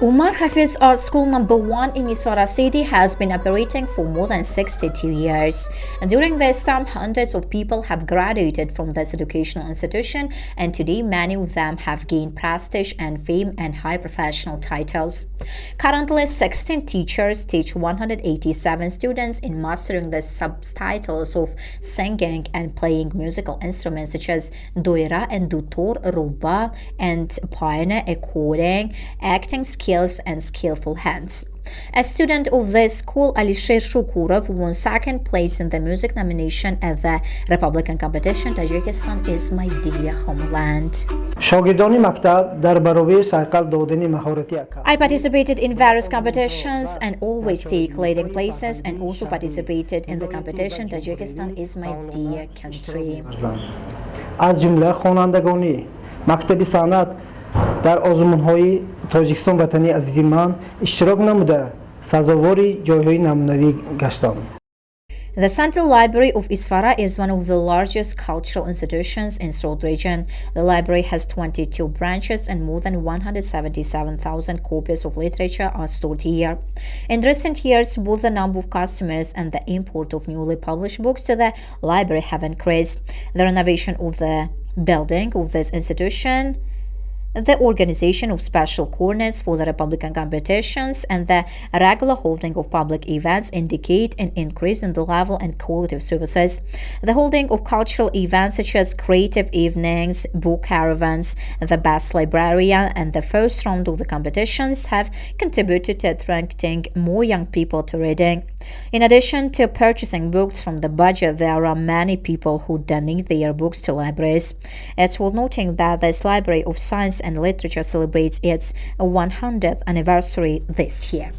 Umar Hofiz Art School number 1 in Isfara city has been operating for more than 62 years. And during this time, hundreds of people have graduated from this educational institution, and today many of them have gained prestige and fame and high professional titles. Currently, 16 teachers teach 187 students in mastering the subtitles of singing and playing musical instruments such as doira and dutor, ruba, and piano, coding, acting skills, and skillful hands. A student of this school, Alisher Shukurov, won second place in the music nomination at the Republican competition. Tajikistan is my dear homeland. I participated in various competitions and always take leading places, and also participated in the competition. Tajikistan is my dear country. از جمله خوانندگانی مکتب صنعت در آزمون‌های تاجیکستان وطنی عزیز من اشتراک نموده سزاواری جای‌های نمونه‌ای گشتم. The Central Library of Isfara is one of the largest cultural institutions in South region. The library has 22 branches and more than 177,000 copies of literature are stored here. In recent years, both the number of customers and the import of newly published books to the library have increased. The renovation of the building of this institution, the organization of special corners for the Republican competitions, and the regular holding of public events indicate an increase in the level and quality of services. The holding of cultural events such as creative evenings, book caravans, the best librarian, and the first round of the competitions have contributed to attracting more young people to reading. In addition to purchasing books from the budget, there are many people who donate their books to libraries. It's worth noting that this Library of Science and Literature celebrates its 100th anniversary this year.